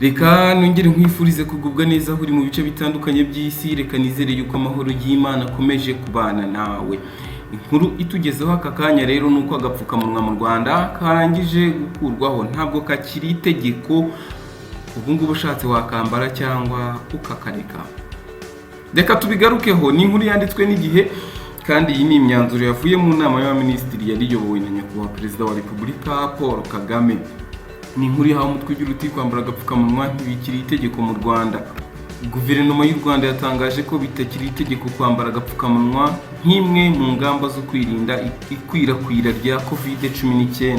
Reka nongere nkwifurize kugubwa neza aho uri mu bice bitandukanye by'isi. Reka nizere yuko amahoro y'Imana akomeje kubana nawe. Inkuru itugezeho aka kanya rero nuko agapfukamunwa mu Rwanda karangije gukurwaho, ntabwo kakiri itegeko. Ubu ngubu ushatse wakambara cyangwa ukakareka. Reka tubigarukeho, ni inkuru yanditswe n'Igihe kandi iyi ni imyanzuro yavuye mu nama y'abaminisitiri yari iyobowe na nyakubahwa Perezida wa Repubulika Paul Kagame. Ni inkuru yahawe umutwe ugira uti kwambara agapfukamunwa ntibikiri itegeko mu Rwanda. Guverinoma y'u Rwanda yatangaje ko bitakiri itegeko kwambara agapfukamunwa nk'imwe mu ngamba zo kwirinda ikwirakwira rya COVID-19.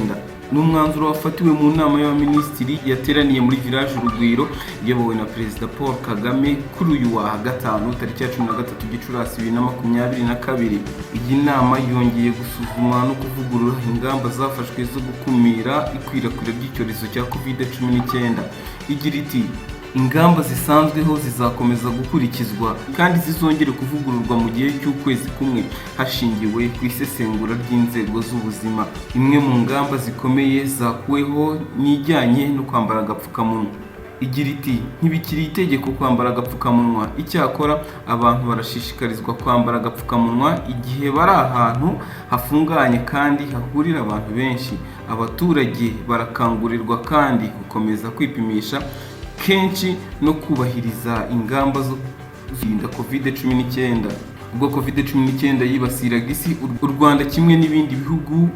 Ni umwanzuro wafatiwe mu nama y'abaminisitiri yateraniye muri Village Urugwiro iyobowe na Perezida Paul Kagame kuri uyu wa gatanu tariki ya 13 Gicurasi 2022. Iyi nama yongeye gusuzuma no kuvugurura ingamba zafashwe zo gukumira ikwirakwira ry'icyorezo cya COVID-19. Igira iti ingamba zisanzweho zizakomeza gukurikizwa kandi zizongere kuvugururwa mu gihe cy'ukwezi kumwe hashingiwe ku isesengura ry'inzego z'ubuzima. Imwe mu ngamba zikomeye zakuweho n'ijyanye no kwambara agapfukamunwa. Igira iti ntibikiri itegeko kwambara agapfukamunwa, icyakora abantu barashishikarizwa kwambara agapfukamunwa igihe bari ahantu hafunganye kandi hahurira abantu benshi. Abaturage barakangurirwa kandi gukomeza kwipimisha kenshi no kubahiriza ingamba zo kwirinda COVID-19. Ubwo COVID-19 yibasiraga isi, u Rwanda kimwe n'ibindi bihugu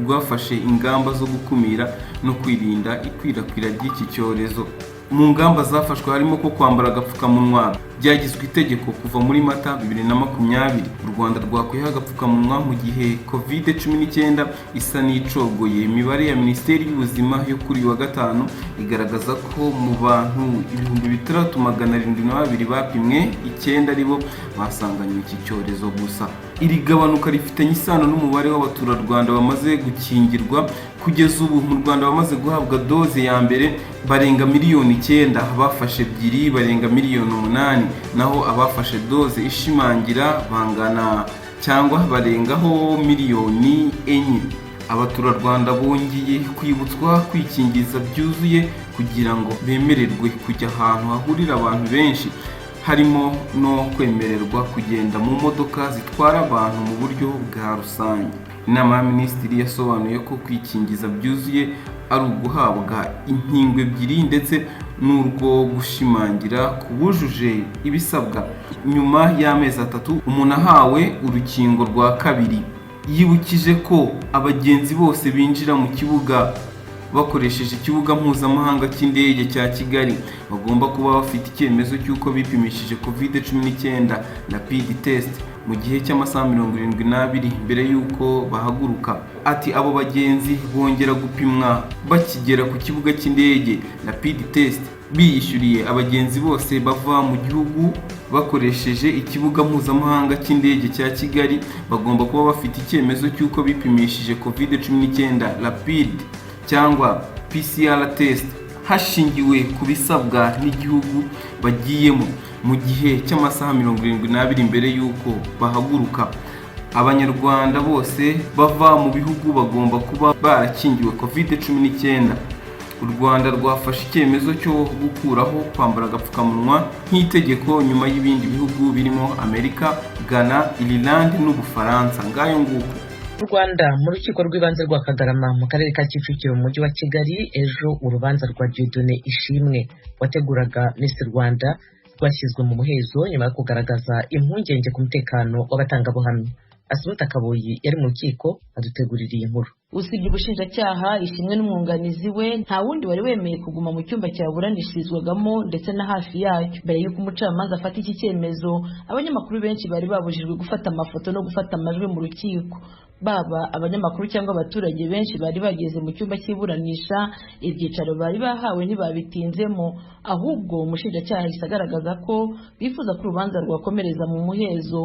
rwafashe ingamba zo gukumira no kwirinda ikwirakwira ry'iki cyorezo. Mu ngamba zafashwe harimo ko kwambara agapfukamunwa byagizwe itegeko kuva muri Mata 2020. U Rwanda rwakwiha agapfukamunwa mu gihe COVID-19 isa n'icogoye. Imibare ya Minisiteri y'Ubuzima yo kuri wa gatanu igaragaza ko mu bantu 3772 bapimwe 9 aribo basanganywe iki cyorezo gusa. Iri gabanuka rifitanye isano n'umubare w'abaturarwanda bamaze gukingirwa. Kugeza ubu mu Rwanda bamaze guhabwa doze ya mbere barenga miliyoni 9, abafashe ebyiri barenga miliyoni 8, naho abafashe doze ishimangira bangana cyangwa barengaho miliyoni 4. Abaturarwanda bongeye kwibutswa kwikingiza byuzuye kugira ngo bemererwe kujya ahantu hahurira abantu benshi, harimo no kwemererwa kugenda mu modoka zitwara abantu mu buryo bwa rusange. Inama y'abaminisitiri yasobanuye ko kwikingiza byuzuye ari uguhabwa inkingo ebyiri ndetse n'urwo gushimangira kubujuje ibisabwa nyuma y'amezi 3 umuntu ahawe urukingo rwa kabiri. Yibukije ko abagenzi bose binjira mu kibuga bakoresheje ikibuga mpuzamahanga cy'indege cya Kigali bagomba kuba bafite icyemezo cy'uko bipimishije COVID-19 rapid test mu gihe cy'amasaha 72 mbere y'uko bahaguruka. Ati abo bagenzi bongera gupimwa bakigera ku kibuga cy'indege rapid test biyishyuriye. Abagenzi bose bava mu gihugu bakoresheje ikibuga mpuzamahanga cy'indege cya Kigali bagomba kuba bafite icyemezo cy'uko bipimishije COVID-19 rapid cyangwa PCR test hashingiwe ku bisabwa n'igihugu bagiyemo mu gihe cy'amasaha 72 mbere y'uko bahaguruka. Abanyarwanda bose bava mu bihugu bagomba kuba barakingiwe COVID-19. U Rwanda rwafashe icyemezo cyo gukuraho kwambara agapfukamunwa nk'itegeko nyuma y'ibindi bihugu birimo Amerika, Ghana, Ireland n'Ubufaransa. Ngayo nguko u Rwanda mu rukiko rw'ibanze rwa Kagarama mu karere ka Kicukiro mu mujyi wa Kigali ejo urubanza rwa Dieudonné Ishimwe wateguraga Miss Rwanda rwashyizwe mu muhezo nyuma yo kugaragaza impungenge ku mutekano w'abatangabuhamya. Asumta Kaboyi yari mu rukiko adutegurira iyi nkuru. Usibye ubushinjacyaha Ishimwe n'umwunganizi we nta wundi wari wemeye kuguma mu cyumba cyaburanishirizwagamo ndetse na hafi yacyo. Mbere y'uko umucamanza afata iki cyemezo, abanyamakuru benshi bari babujijwe gufata amafoto no gufata amajwi mu rukiko. Baba abanyamakuru cyangwa abaturage benshi bari bageze mu cyumba cy'iburanisha, ibyicaro bari bahawe ntibabitinzemo, ahubwo umushinjacyaha yahise agaragaza ko bifuza ko urubanza rwakomereza mu muhezo.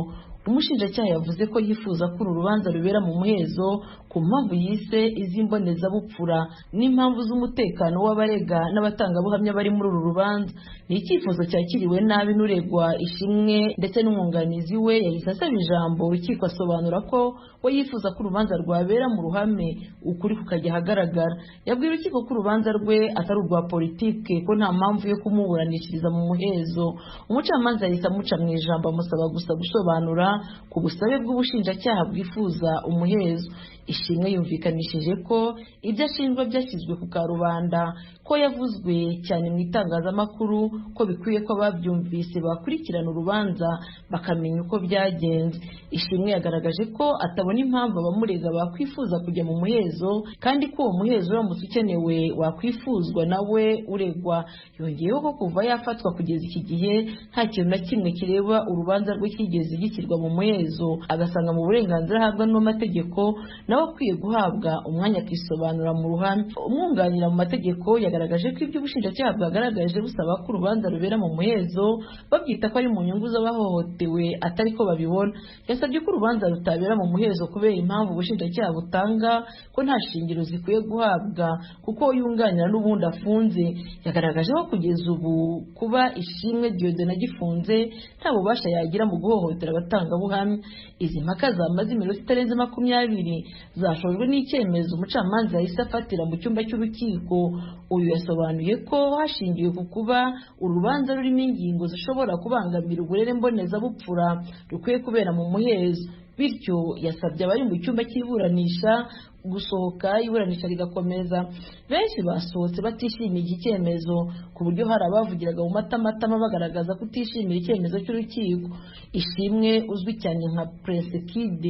umushinjacyaha yavuze ko yifuza ko uru rubanza rubera mu muhezo ku mpamvu yise iz'imbonezabupfura n'impamvu z'umutekano w'abarega n'abatangabuhamya bari muri uru rubanza. Ni icyifuzo cyakiriwe nabi n'uregwa Ishimwe ndetse n'umwunganizi we yahise asaba ijambo, urukiko asobanura ko we yifuza ko urubanza rwabera mu ruhame ukuri kukajya ahagaragara. Yabwiye urukiko ko urubanza rwe atari urwa politike, ko nta mpamvu yo kumuburanishiriza mu muhezo. Umucamanza yahise amuca mu ijambo amusaba gusa gusobanura ku busabe bw'ubushinjacyaha bwifuza umuhezo. Ishimwe yumvikanishije ko ibyo ashinjwa byashyizwe ku karubanda, ko yavuzwe cyane mu itangazamakuru, ko bikwiye ko ababyumvise bakurikirana urubanza bakamenya uko byagenze. Ishimwe yagaragaje ko atabona impamvu abamurega bakwifuza kujya mu muhezo, kandi ko uwo muhezo uramutse ukenewe wakwifuzwa nawe uregwa. Yongeyeho ko kuva yafatwa kugeza iki gihe nta kintu na kimwe kireba urubanza rwe kigeze gishyirwa mu muhezo, agasanga mu burenganzira ahabwa n'amategeko nawe akwiye guhabwa umwanya akisobanura mu ruhame. Umwunganira mu mategeko yagaragaje ko ibyo ubushinjacyaha bwagaragaje busaba ko urubanza rubera mu muhezo babyita ko ari mu nyungu z'abahohotewe atari ko babibona. Yasabye ko urubanza rutabera mu muhezo kubera impamvu ubushinjacyaha butanga ko nta shingiro zikwiye guhabwa kuko yunganira n'ubundi afunze. Yagaragaje ko kugeza ubu kuba Ishimwe Dieudonne agifunze nta bubasha yagira mu guhohotera abatangabuhamya. Izi mpaka zamaze iminota itarenze 20 zashojwe n'icyemezo umucamanza yahise afatira mu cyumba cy'urukiko. Uyu yasobanuye ko hashingiwe ku kuba urubanza rurimo ingingo zishobora kubangamira uburere mbonezabupfura rukwiye kubera mu muhezo, bityo yasabye abari mu cyumba cy'iburanisha gusohoka iburanisha rigakomeza. Benshi basohotse batishimiye iki cyemezo, ku buryo hari abavugiraga mu matamatama bagaragaza kutishimira icyemezo cy'urukiko. Ishimwe uzwi cyane nka Prince Kid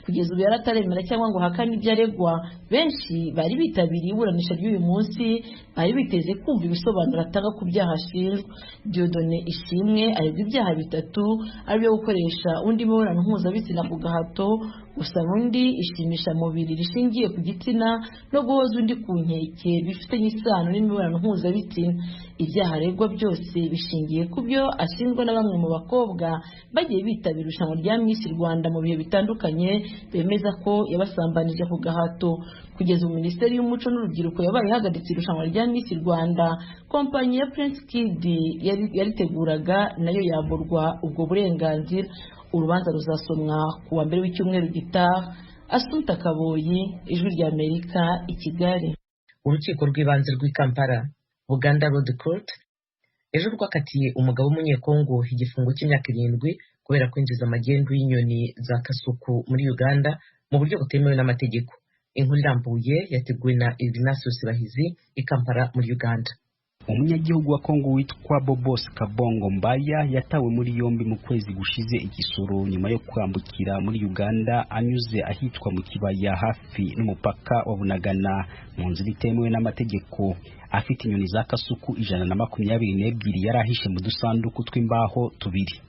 kugeza ubu yarataremera cyangwa ngo hakane ibyo aregwa. Benshi bari bitabiriye iburanisha ry'uyu munsi bari biteze kumva ibisobanuro atanga ku byaha ashinjwa. Dieudonne Ishimwe aregwa ibyaha bitatu, aribyo gukoresha undi mibonano mpuzabitsina ku gahato, gusaba undi ishimisha mubiri rishingiye ku gitsina no guhoza undi ku nkeke bifitanye isano n'imibonano mpuzabitsina. Ibyaha aregwa byose bishingiye ku byo ashinjwa na bamwe mu bakobwa bagiye bitabira irushanwa rya Miss Rwanda mu bihe bitandukanye, bemeza ko yabasambanije ku gahato. Kugeza ubu Minisiteri y'Umuco n'Urubyiruko yabaye ihagaritse irushanwa rya Miss Rwanda. Kompanyi ya Prince Kid yariteguraga nayo yamburwa ubwo burenganzira. Urubanza ruzasomwa ku wa mbere w'icyumweru gitaha. Assunta Kaboyi, Ijwi rya Amerika, i Kigali. Urukiko rw'ibanze rw'i Kampala, Buganda Road Court, ejo rwakatiye umugabo w'umunyekongo igifungo cy'imyaka 7 kubera kwinjiza amagendu y'inyoni za kasuku muri Uganda mu buryo butemewe n'amategeko. Inkuru irambuye yateguwe na Ignatius Bahizi i Kampala muri Uganda. Umunyagihugu wa Kongo witwa Bobos Kabongo Mbaya yatawe muri yombi mu kwezi gushize igisoro nyuma yo kwambukira muri Uganda anyuze ahitwa mu kibaya hafi n'umupaka wa Bunagana mu nzira itemewe n'amategeko. Afite inyoni za kasuku 122 yarahishe mu dusanduku tw'imbaho tubiri.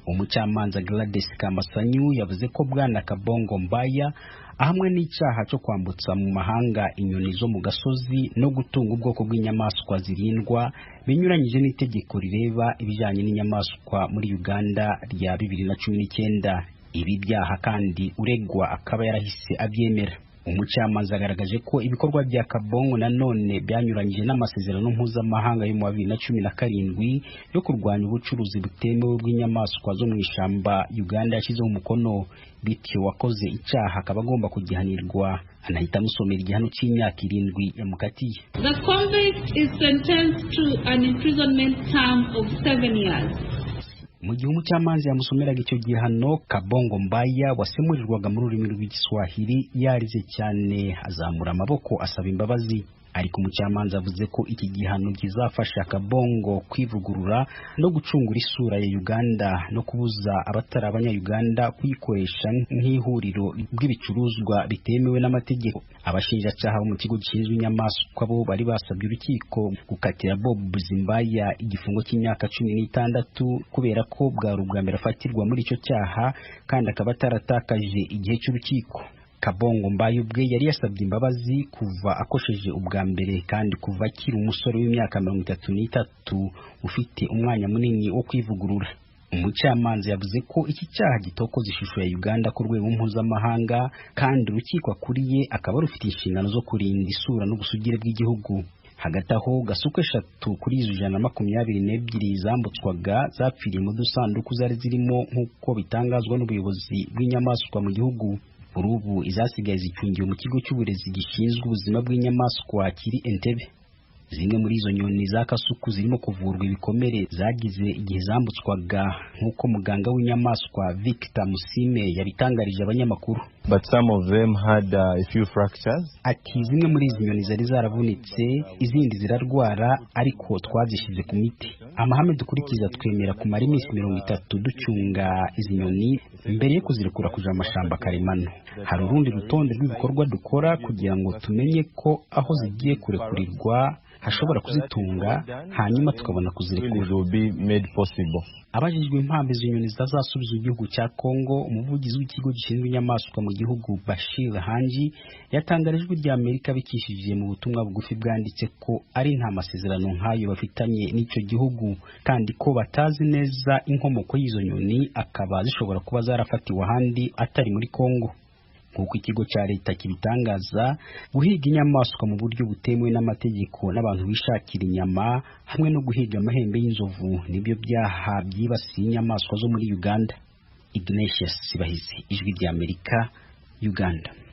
Umucamanza Gladys Kamasanyu yavuze ko bwana Kabongo Mbaya ahamwe n'icyaha cyo kwambutsa mu mahanga inyoni zo mu gasozi no gutunga ubwoko bw'inyamaswa zirindwa binyuranyije n'itegeko rireba ibijyanye n'inyamaswa muri Uganda rya 2019. Ibi byaha kandi uregwa akaba yarahise abyemera. Umucamanza agaragaje ko ibikorwa bya Kabongo nanone byanyuranyije n'amasezerano mpuzamahanga yo mu 2017 yo kurwanya ubucuruzi butemewe bw'inyamaswa zo mu ishamba Uganda yashyizeho umukono, bityo wakoze icyaha akaba agomba kugihanirwa. Anahita amusomera igihano cy'imyaka 7 yamukatiye. The convict is sentenced to an imprisonment term of 7 years. Mu gihe umucamanza yamusomeraga icyo gihano, Kabongo Mbaya wasemurirwaga mu rurimi rw'Igiswahili yarize cyane azamura amaboko asaba imbabazi. Ariko umucamanza avuze ko iki gihano kizafasha Kabongo kwivugurura no gucungura isura ya Uganda no kubuza abatari abanya-Uganda kuyikoresha nk'ihuriro bw'ibicuruzwa bitemewe n'amategeko. Abashinjacyaha bo mu kigo gishinzwe inyamaswa bo bari basabye urukiko gukatira Bob Zimbaya igifungo cy'imyaka 16 kubera ko bwa ubwa mbere afatirwa muri icyo cyaha kandi akaba ataratakaje igihe cy'urukiko. Kabongo Mbaya ubwe yari yasabye imbabazi kuva akosheje ubwa mbere kandi kuva akiri umusore w'imyaka 33 ufite umwanya munini wo kwivugurura. umucamanza yavuze ko iki cyaha gitokoza ishusho ya Uganda ku rwego mpuzamahanga kandi urukiko akuriye akaba rufite inshingano zo kurinda isura n'ubusugire bw'igihugu. Hagati aho Gasuku 3 kuri izo 122 zambutswaga zapfiriye mu dusanduku zari zirimo nk'uko bitangazwa n'ubuyobozi bw'inyamaswa mu gihugu. Urubu izasigaye zicungiwe mu kigo cy'uburezi gishinzwe ubuzima bw'inyamaswa kiri Entebbe. Zimwe muri izo nyoni za Kasuku zirimo kuvurwa ibikomere zagize igihe zambutswaga nk'uko muganga w'inyamaswa Victor Musime yabitangarije abanyamakuru. But some of them had a few fractures. Ati zimwe muri izi nyoni zari zaravunitse, izindi zirarwara ariko twazishize ku miti. Amahame dukurikiza twemera kumara iminsi 30 ducunga izi nyoni mbere yo kuzirekura kuja amashamba karemano. Hari urundi rutonde rw'ibikorwa dukora kugira ngo tumenye ko aho zigiye kurekurirwa hashobora kuzitunga hanyuma tukabona kuzirekura. Abajijwe impamvu izo nyoni zitazasubiza igihugu cya Kongo, umuvugizi w'ikigo gishinzwe inyamaswa mu gihugu Bashir Hanji yatangarijwe rya Amerika bikishije mu butumwa bugufi bwanditse ko ari nta masezerano nk'ayo bafitanye n'icyo gihugu kandi ko batazi neza inkomoko y'izo nyoni akaba zishobora kuba zarafatiwe ahandi atari muri Kongo. Kuko ikigo cya leta kibitangaza, guhiga inyamaswa mu buryo butemewe n'amategeko n'abantu bishakira inyama hamwe no guhiga amahembe y'inzovu nibyo byaha byibasiye inyamaswa zo muri Uganda. Ignatius Sibahizi, Ijwi ry'Amerika, Uganda.